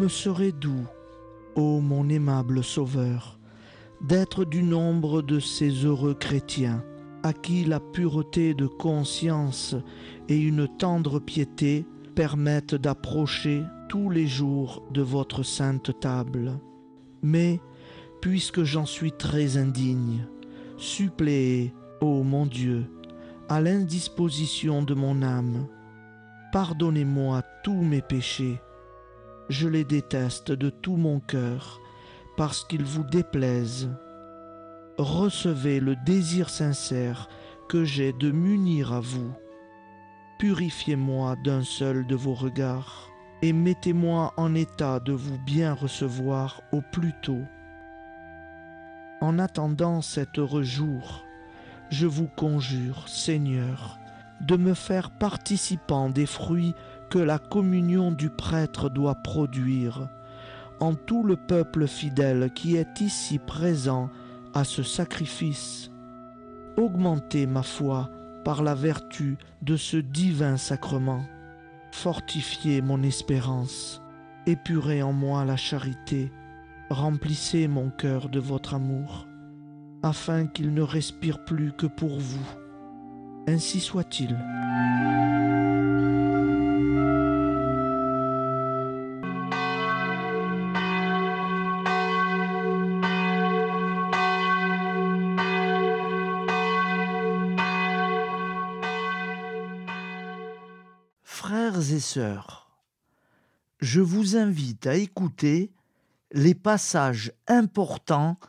me serait doux, ô mon aimable Sauveur, d'être du nombre de ces heureux chrétiens à qui la pureté de conscience et une tendre piété permettent d'approcher tous les jours de votre sainte table. Mais, puisque j'en suis très indigne, suppléez, ô mon Dieu, à l'indisposition de mon âme. Pardonnez-moi tous mes péchés. Je les déteste de tout mon cœur, parce qu'ils vous déplaisent. Recevez le désir sincère que j'ai de m'unir à vous. Purifiez-moi d'un seul de vos regards, et mettez-moi en état de vous bien recevoir au plus tôt. En attendant cet heureux jour, je vous conjure, Seigneur, de me faire participant des fruits que la communion du prêtre doit produire, en tout le peuple fidèle qui est ici présent à ce sacrifice. Augmentez ma foi par la vertu de ce divin sacrement. Fortifiez mon espérance, épurez en moi la charité, remplissez mon cœur de votre amour, afin qu'il ne respire plus que pour vous. Ainsi soit-il. Frères et sœurs, je vous invite à écouter les passages importants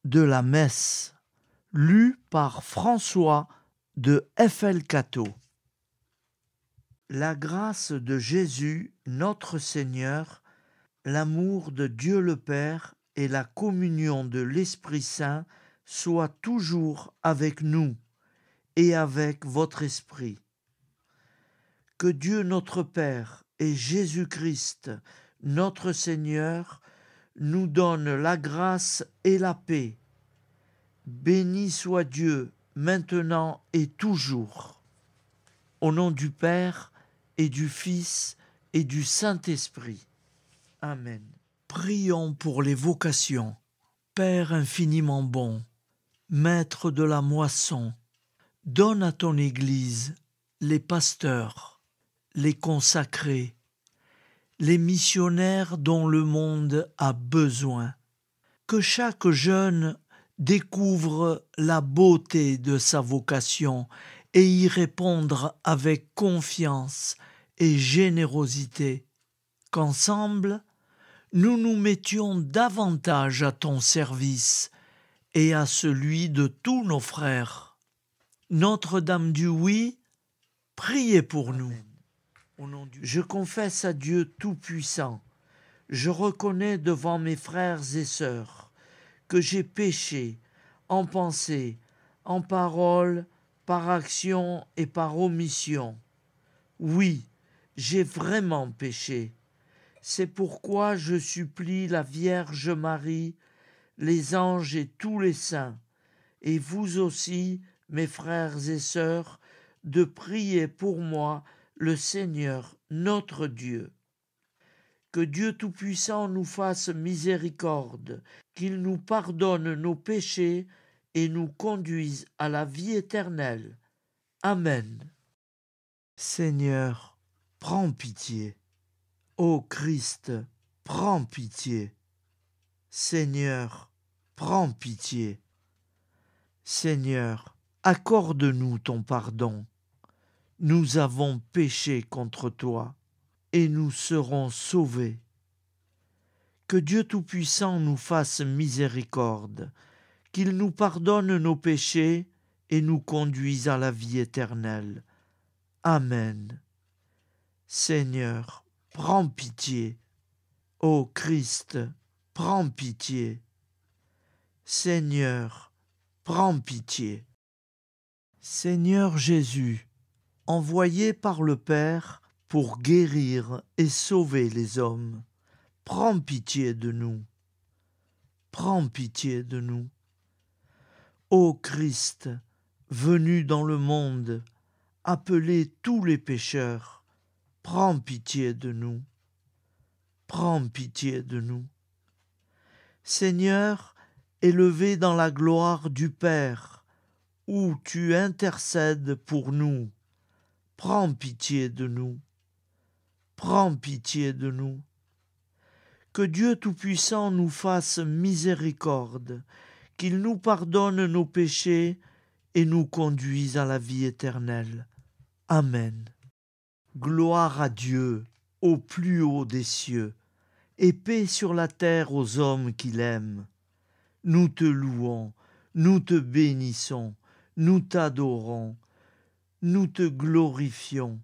de la messe lus par François de Eiffel-Catteau. La grâce de Jésus, notre Seigneur, l'amour de Dieu le Père et la communion de l'Esprit Saint soient toujours avec nous et avec votre esprit. Que Dieu notre Père et Jésus-Christ, notre Seigneur, nous donne la grâce et la paix. Béni soit Dieu, maintenant et toujours. Au nom du Père et du Fils et du Saint-Esprit. Amen. Prions pour les vocations. Père infiniment bon, Maître de la moisson, donne à ton Église les pasteurs, les consacrés, les missionnaires dont le monde a besoin. Que chaque jeune découvre la beauté de sa vocation et y répondre avec confiance et générosité. Qu'ensemble, nous nous mettions davantage à ton service et à celui de tous nos frères. Notre-Dame du Oui, priez pour nous. Je confesse à Dieu Tout-Puissant, je reconnais devant mes frères et sœurs que j'ai péché en pensée, en parole, par action et par omission. Oui, j'ai vraiment péché. C'est pourquoi je supplie la Vierge Marie, les anges et tous les saints, et vous aussi, mes frères et sœurs, de prier pour moi le Seigneur, notre Dieu. Que Dieu Tout-Puissant nous fasse miséricorde, qu'il nous pardonne nos péchés et nous conduise à la vie éternelle. Amen. Seigneur, prends pitié. Ô Christ, prends pitié. Seigneur, prends pitié. Seigneur, accorde-nous ton pardon. Nous avons péché contre toi et nous serons sauvés. Que Dieu Tout-Puissant nous fasse miséricorde, qu'il nous pardonne nos péchés et nous conduise à la vie éternelle. Amen. Seigneur, prends pitié. Ô Christ, prends pitié. Seigneur, prends pitié. Seigneur Jésus, envoyé par le Père pour guérir et sauver les hommes, prends pitié de nous. Prends pitié de nous. Ô Christ, venu dans le monde, appeler tous les pécheurs, prends pitié de nous. prends pitié de nous. Seigneur, élevé dans la gloire du Père, où tu intercèdes pour nous, prends pitié de nous. Prends pitié de nous. Que Dieu Tout-Puissant nous fasse miséricorde, qu'il nous pardonne nos péchés et nous conduise à la vie éternelle. Amen. Gloire à Dieu au plus haut des cieux, et paix sur la terre aux hommes qu'il aime. Nous te louons, nous te bénissons, nous t'adorons, nous te glorifions,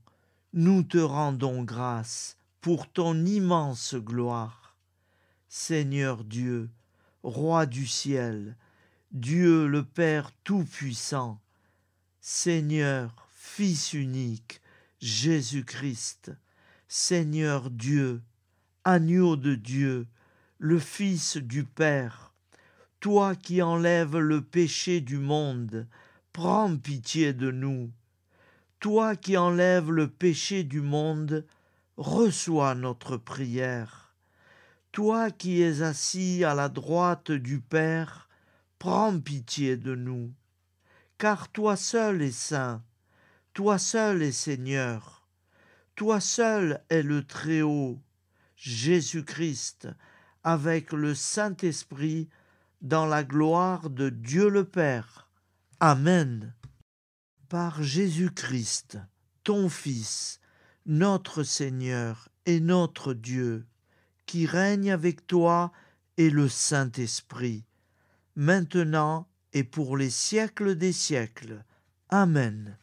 nous te rendons grâce pour ton immense gloire. Seigneur Dieu, Roi du ciel, Dieu le Père Tout-Puissant, Seigneur, Fils unique, Jésus-Christ, Seigneur Dieu, Agneau de Dieu, le Fils du Père, toi qui enlèves le péché du monde, prends pitié de nous. Toi qui enlèves le péché du monde, reçois notre prière. Toi qui es assis à la droite du Père, prends pitié de nous. Car toi seul es saint, toi seul es Seigneur, toi seul es le Très-Haut, Jésus-Christ, avec le Saint-Esprit, dans la gloire de Dieu le Père. Amen. Par Jésus-Christ, ton Fils, notre Seigneur et notre Dieu, qui règne avec toi et le Saint-Esprit, maintenant et pour les siècles des siècles. Amen.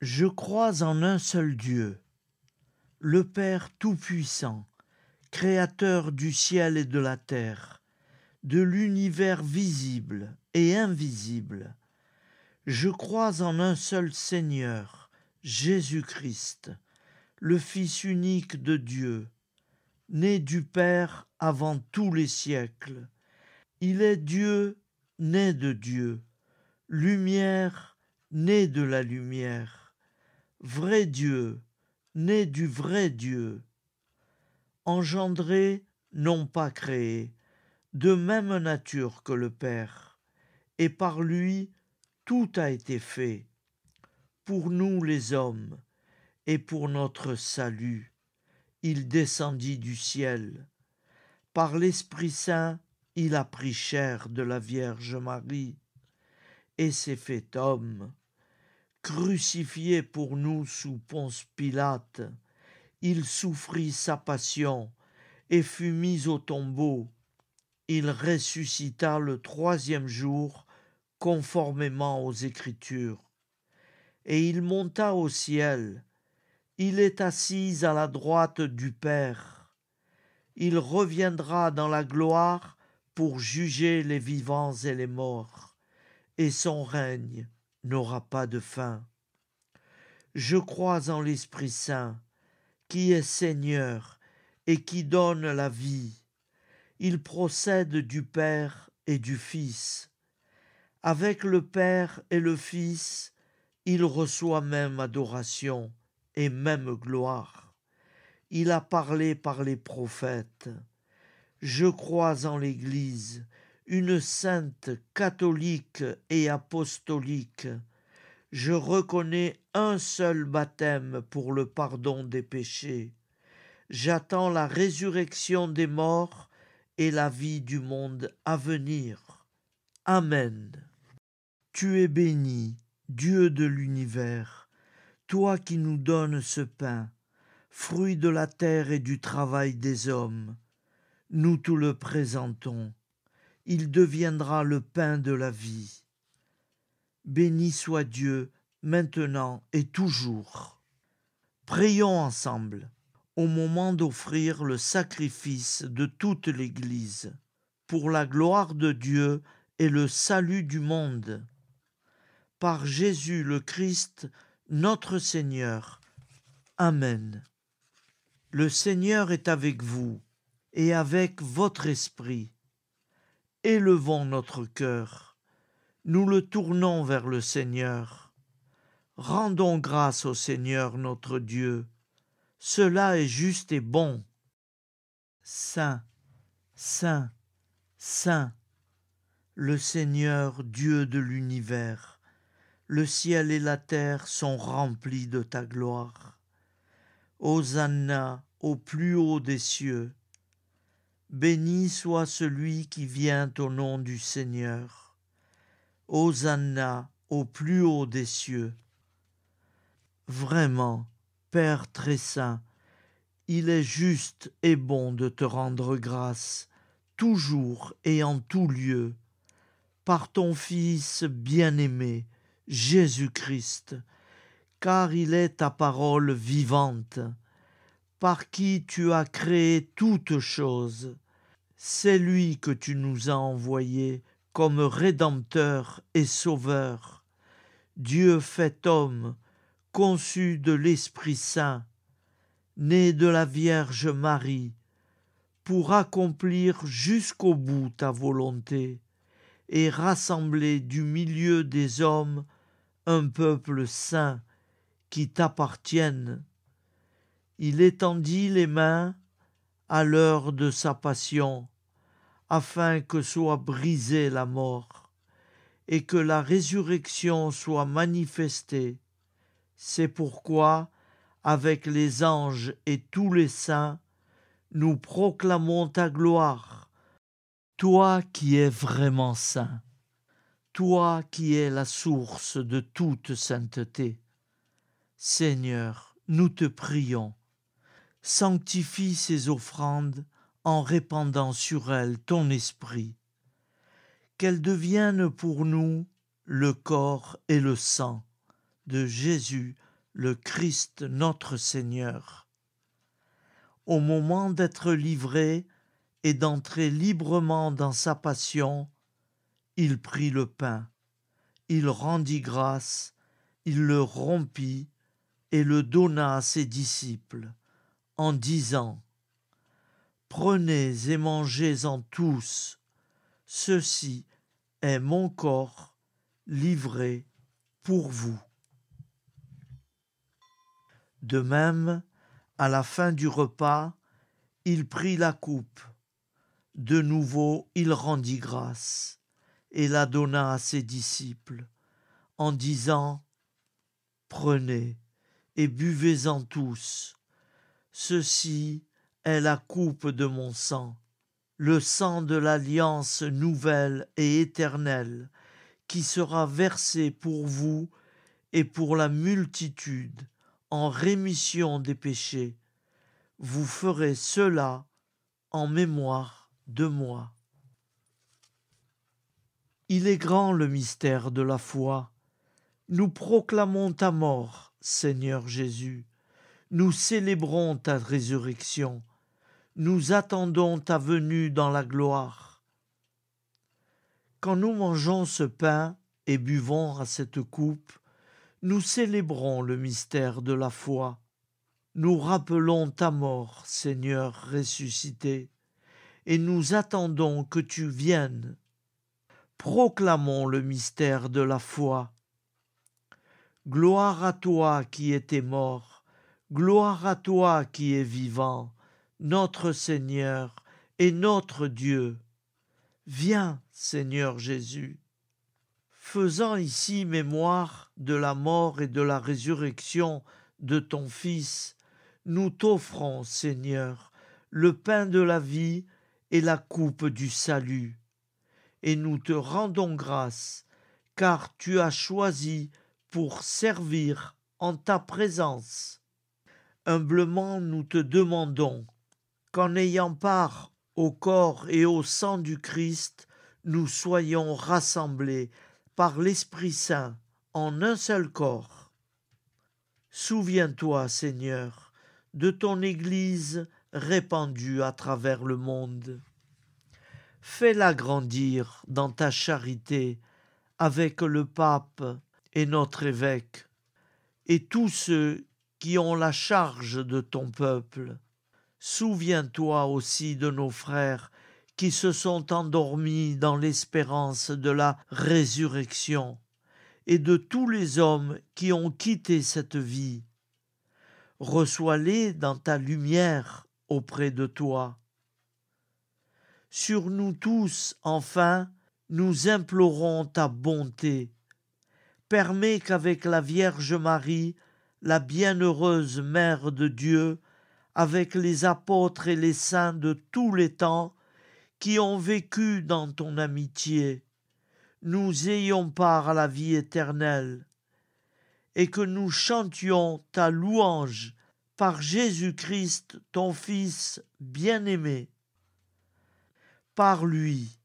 Je crois en un seul Dieu, le Père Tout-Puissant, Créateur du ciel et de la terre, de l'univers visible et invisible. Je crois en un seul Seigneur, Jésus-Christ, le Fils unique de Dieu, né du Père avant tous les siècles. Il est Dieu, né de Dieu, lumière, né de la lumière, vrai Dieu, né du vrai Dieu, engendré, non pas créé, de même nature que le Père, et par lui tout a été fait, pour nous les hommes, et pour notre salut. Il descendit du ciel. Par l'Esprit Saint, il a pris chair de la Vierge Marie, et s'est fait homme. Crucifié pour nous sous Ponce Pilate, il souffrit sa passion, et fut mis au tombeau. Il ressuscita le troisième jour, conformément aux Écritures. Et il monta au ciel. Il est assis à la droite du Père. Il reviendra dans la gloire pour juger les vivants et les morts, et son règne n'aura pas de fin. Je crois en l'Esprit Saint, qui est Seigneur et qui donne la vie. Il procède du Père et du Fils. Avec le Père et le Fils, il reçoit même adoration et même gloire. Il a parlé par les prophètes. Je crois en l'Église, une sainte, catholique et apostolique. Je reconnais un seul baptême pour le pardon des péchés. J'attends la résurrection des morts et la vie du monde à venir. Amen. Tu es béni, Dieu de l'univers, toi qui nous donnes ce pain, fruit de la terre et du travail des hommes. Nous te le présentons. Il deviendra le pain de la vie. Béni soit Dieu, maintenant et toujours. Prions ensemble, au moment d'offrir le sacrifice de toute l'Église, pour la gloire de Dieu et le salut du monde. Par Jésus le Christ, notre Seigneur. Amen. Le Seigneur est avec vous et avec votre esprit. Élevons notre cœur. Nous le tournons vers le Seigneur. Rendons grâce au Seigneur notre Dieu. Cela est juste et bon. Saint, Saint, Saint, le Seigneur Dieu de l'univers. Le ciel et la terre sont remplis de ta gloire. Hosanna au plus haut des cieux. Béni soit celui qui vient au nom du Seigneur. Hosanna au plus haut des cieux. Vraiment, Père très saint, il est juste et bon de te rendre grâce, toujours et en tout lieu, par ton Fils bien-aimé, Jésus-Christ, car il est ta parole vivante, par qui tu as créé toutes choses. C'est lui que tu nous as envoyé comme Rédempteur et Sauveur, Dieu fait homme, conçu de l'Esprit Saint, né de la Vierge Marie, pour accomplir jusqu'au bout ta volonté et rassembler du milieu des hommes un peuple saint qui t'appartienne. Il étendit les mains à l'heure de sa passion, afin que soit brisée la mort et que la résurrection soit manifestée. C'est pourquoi, avec les anges et tous les saints, nous proclamons ta gloire, toi qui es vraiment saint, toi qui es la source de toute sainteté. Seigneur, nous te prions, sanctifie ces offrandes en répandant sur elles ton esprit, qu'elles deviennent pour nous le corps et le sang de Jésus, le Christ notre Seigneur. Au moment d'être livré et d'entrer librement dans sa passion, il prit le pain, il rendit grâce, il le rompit et le donna à ses disciples, en disant : « Prenez et mangez-en tous, ceci est mon corps livré pour vous. » De même, à la fin du repas, il prit la coupe. De nouveau, il rendit grâce et la donna à ses disciples, en disant : « Prenez et buvez-en tous. Ceci est la coupe de mon sang, le sang de l'alliance nouvelle et éternelle, qui sera versé pour vous et pour la multitude en rémission des péchés. Vous ferez cela en mémoire de moi. » Il est grand le mystère de la foi. Nous proclamons ta mort, Seigneur Jésus. Nous célébrons ta résurrection. Nous attendons ta venue dans la gloire. Quand nous mangeons ce pain et buvons à cette coupe, nous célébrons le mystère de la foi. Nous rappelons ta mort, Seigneur ressuscité, et nous attendons que tu viennes. Proclamons le mystère de la foi. Gloire à toi qui étais mort, gloire à toi qui es vivant, notre Seigneur et notre Dieu. Viens, Seigneur Jésus. Faisant ici mémoire de la mort et de la résurrection de ton Fils, nous t'offrons, Seigneur, le pain de la vie et la coupe du salut. Et nous te rendons grâce, car tu as choisi pour servir en ta présence. Humblement nous te demandons qu'en ayant part au corps et au sang du Christ, nous soyons rassemblés par l'Esprit Saint en un seul corps. Souviens-toi, Seigneur, de ton Église répandue à travers le monde. Fais-la grandir dans ta charité avec le pape et notre évêque, et tous ceux qui ont la charge de ton peuple. Souviens-toi aussi de nos frères qui se sont endormis dans l'espérance de la résurrection, et de tous les hommes qui ont quitté cette vie. Reçois-les dans ta lumière auprès de toi. Sur nous tous, enfin, nous implorons ta bonté. Permets qu'avec la Vierge Marie, la bienheureuse Mère de Dieu, avec les apôtres et les saints de tous les temps qui ont vécu dans ton amitié, nous ayons part à la vie éternelle, et que nous chantions ta louange par Jésus-Christ, ton Fils bien-aimé. Par lui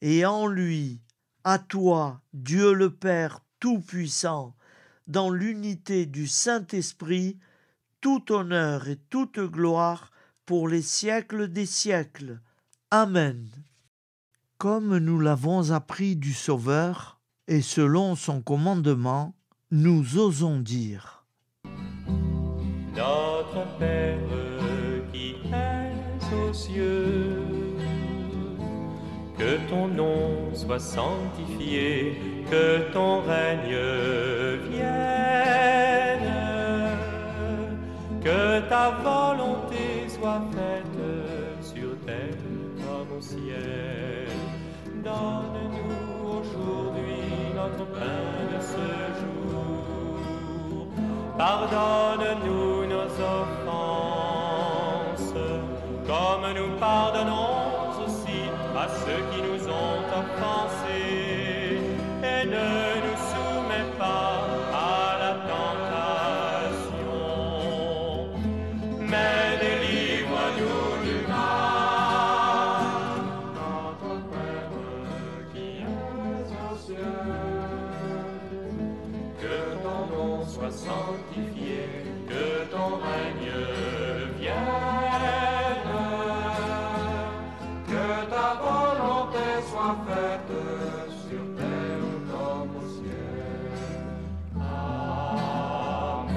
et en lui, à toi, Dieu le Père Tout-Puissant, dans l'unité du Saint-Esprit, tout honneur et toute gloire pour les siècles des siècles. Amen. Comme nous l'avons appris du Sauveur, et selon son commandement, nous osons dire: Notre Père qui es aux cieux, que ton nom soit sanctifié, que ton règne vienne, que ta volonté soit faite sur terre comme au ciel. Donne-nous aujourd'hui notre pain de ce jour. Pardonne-nous nos offenses, comme nous pardonnons aussi à ceux qui nous ont offensés. Et ne nous soumets pas à la tentation, mais délivre-nous du mal. Notre Père qui es aux cieux, que ton nom soit sanctifié, que ton règne vienne, que ta volonté soit faite sur terre comme au ciel. Amen.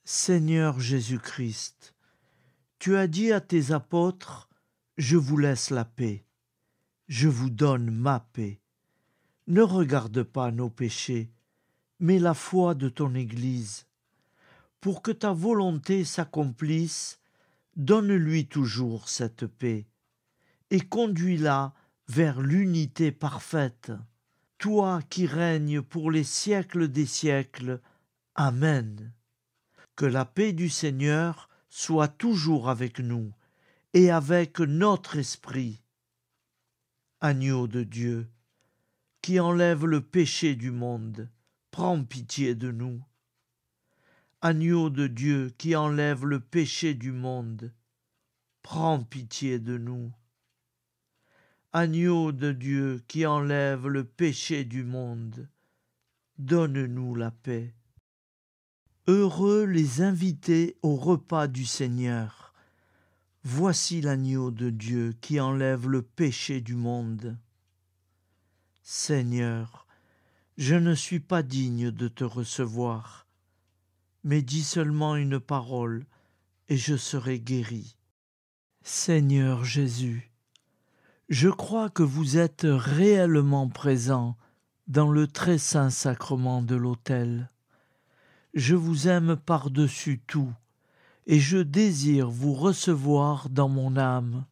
Seigneur Jésus-Christ, tu as dit à tes apôtres: je vous laisse la paix, je vous donne ma paix. Ne regarde pas nos péchés, mais la foi de ton Église. Pour que ta volonté s'accomplisse, donne-lui toujours cette paix, et conduis-la vers l'unité parfaite. Toi qui règnes pour les siècles des siècles. Amen. Que la paix du Seigneur soit toujours avec nous et avec notre esprit. Agneau de Dieu, qui enlève le péché du monde, prends pitié de nous. Agneau de Dieu qui enlève le péché du monde, prends pitié de nous. Agneau de Dieu qui enlève le péché du monde, donne-nous la paix. Heureux les invités au repas du Seigneur. Voici l'agneau de Dieu qui enlève le péché du monde. Seigneur, je ne suis pas digne de te recevoir, mais dis seulement une parole et je serai guéri. Seigneur Jésus, je crois que vous êtes réellement présent dans le très saint sacrement de l'autel. Je vous aime par-dessus tout et je désire vous recevoir dans mon âme.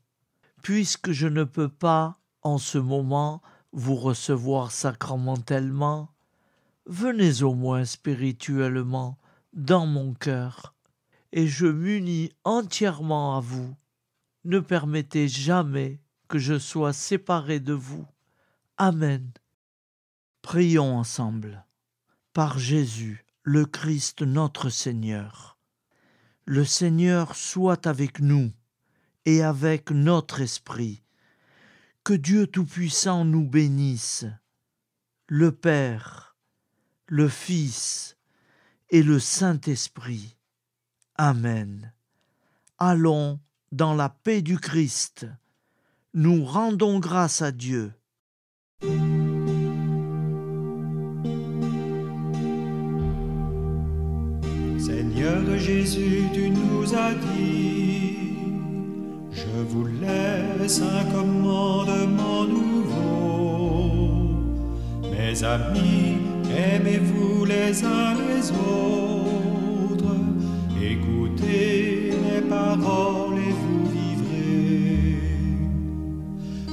Puisque je ne peux pas, en ce moment, vous recevoir sacramentellement, venez au moins spirituellement dans mon cœur, et je m'unis entièrement à vous. Ne permettez jamais que je sois séparé de vous. Amen. Prions ensemble. Par Jésus, le Christ notre Seigneur. Le Seigneur soit avec nous et avec notre esprit. Que Dieu Tout-Puissant nous bénisse, le Père, le Fils et le Saint-Esprit. Amen. Allons dans la paix du Christ. Nous rendons grâce à Dieu. Seigneur Jésus, tu nous as dit: je vous laisse un commandement nouveau. Mes amis, aimez-vous les uns les autres, écoutez les paroles parole et vous vivrez.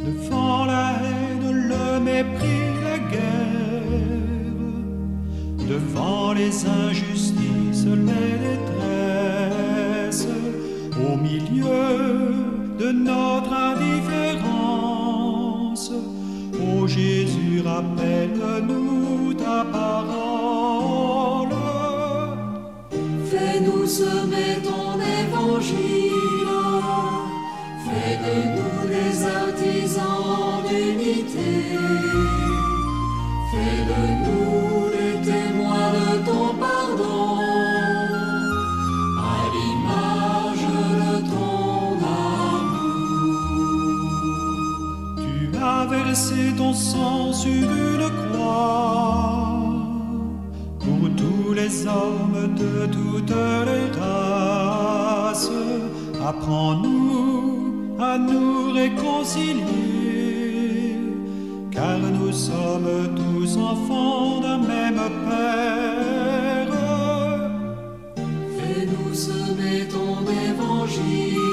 Devant la haine, le mépris, la guerre, devant les injustices, les détresses, au milieu de notre indifférence, ô Jésus, rappelle-nous ta parole. Fais-nous semer ton évangile, fais de nous des artisans d'unité, fais de nous des témoins de ton pardon, à l'image de ton amour. Tu as versé ton sang sur une croix pour tous les hommes de toutes les races. Apprends-nous à nous réconcilier, car nous sommes tous enfants d'un même Père. Fais-nous semer ton évangile,